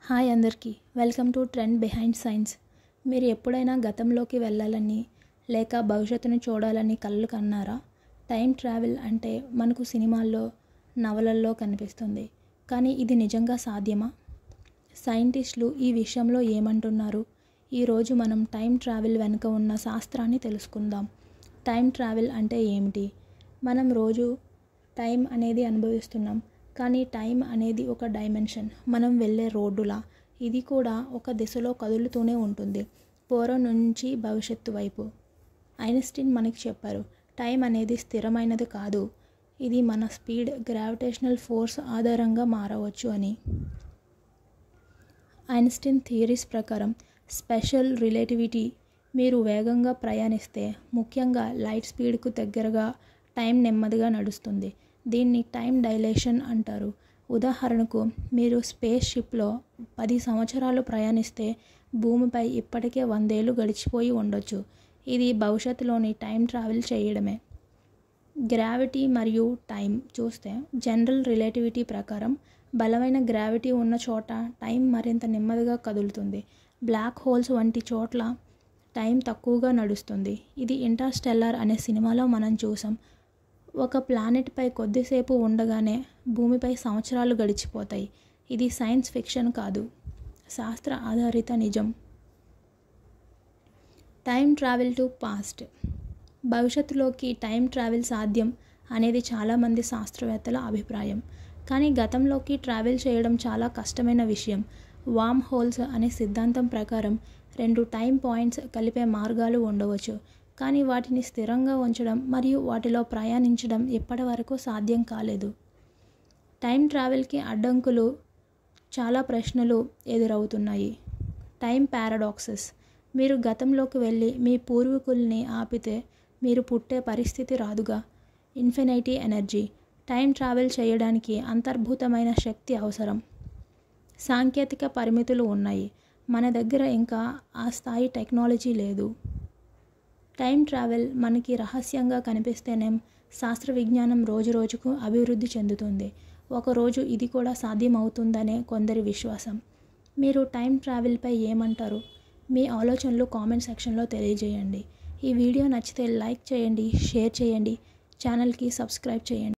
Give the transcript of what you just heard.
Hi అందరికీ welcome to trend behind science. మీరు ఎప్పుడైనా గతంలోకి వెళ్ళాలని లేక భవిష్యత్తును చూడాలని కలలు కన్నారా? టైం ట్రావెల్ అంటే మనకు సినిమాల్లో, నవలల్లో కనిపిస్తుంది. కానీ ఇది నిజంగా సాధ్యమా? సైంటిస్టులు ఈ విషయంలో ఏమంటున్నారు? ఈరోజు మనం టైం ట్రావెల్ వెనుక ఉన్న శాస్త్రాన్ని తెలుసుకుందాం. టైం ట్రావెల్ అంటే ఏమిటి? మనం రోజు టైం అనేది అనుభవిస్తున్నాం, కానీ టైం అనేది ఒక డైమెన్షన్, మనం వెళ్ళే రోడ్డులా. ఇది కూడా ఒక దిశలో కదులుతూనే ఉంటుంది, పూర్వం నుంచి భవిష్యత్తు వైపు. ఐన్స్టీన్ మనకి చెప్పారు, టైం అనేది స్థిరమైనది కాదు, ఇది మన స్పీడ్, గ్రావిటేషనల్ ఫోర్స్ ఆధారంగా మారవచ్చు అని. ఐన్స్టీన్ థియరీస్ ప్రకారం స్పెషల్ రిలేటివిటీ, మీరు వేగంగా ప్రయాణిస్తే, ముఖ్యంగా లైట్ స్పీడ్కు దగ్గరగా టైం నెమ్మదిగా నడుస్తుంది. దీన్ని టైం డైలేషన్ అంటారు. ఉదాహరణకు, మీరు స్పేస్ షిప్లో 10 సంవత్సరాలు ప్రయాణిస్తే భూమిపై ఇప్పటికే 100 ఏళ్ళు గడిచిపోయి ఉండొచ్చు. ఇది భవిష్యత్తులోని టైం ట్రావెల్ చేయడమే. గ్రావిటీ మరియు టైం చూస్తే, జనరల్ రిలేటివిటీ ప్రకారం బలమైన గ్రావిటీ ఉన్న చోట టైం మరింత నెమ్మదిగా కదులుతుంది. బ్లాక్ హోల్స్ వంటి చోట్ల టైం తక్కువగా నడుస్తుంది. ఇది ఇంటర్స్టెల్లార్ అనే సినిమాలో మనం చూసాం. ఒక ప్లానెట్పై కొద్దిసేపు ఉండగానే భూమిపై సంవత్సరాలు గడిచిపోతాయి. ఇది సైన్స్ ఫిక్షన్ కాదు, శాస్త్ర ఆధారిత నిజం. Time travel to past. భవిష్యత్తులోకి టైం ట్రావెల్ సాధ్యం అనేది చాలామంది శాస్త్రవేత్తల అభిప్రాయం. కానీ గతంలోకి ట్రావెల్ చేయడం చాలా కష్టమైన విషయం. వార్మ్ హోల్స్ అనే సిద్ధాంతం ప్రకారం 2 టైం పాయింట్స్ కలిపే మార్గాలు ఉండవచ్చు, కానీ వాటిని స్థిరంగా ఉంచడం మరియు వాటిలో ప్రయాణించడం ఇప్పటివరకు సాధ్యం కాలేదు. టైం ట్రావెల్కి అడ్డంకులు, చాలా ప్రశ్నలు ఎదురవుతున్నాయి. Time paradoxes. మీరు గతంలోకి వెళ్ళి మీ పూర్వీకుల్ని ఆపితే మీరు పుట్టే పరిస్థితి రాదుగా. Infinity energy. టైం ట్రావెల్ చేయడానికి అంతర్భూతమైన శక్తి అవసరం. సాంకేతిక పరిమితులు ఉన్నాయి, మన దగ్గర ఇంకా ఆ స్థాయి టెక్నాలజీ లేదు. టైం ట్రావెల్ మనకి రహస్యంగా కనిపిస్తేనేం, శాస్త్ర విజ్ఞానం రోజురోజుకు అభివృద్ధి చెందుతుంది. ఒకరోజు ఇది కూడా సాధ్యమవుతుందనే కొందరి విశ్వాసం. మీరు టైం ట్రావెల్పై ఏమంటారు? మీ ఆలోచనలు కామెంట్ సెక్షన్లో తెలియజేయండి. ఈ వీడియో నచ్చితే లైక్ చేయండి, షేర్ చేయండి, ఛానల్కి సబ్స్క్రైబ్ చేయండి.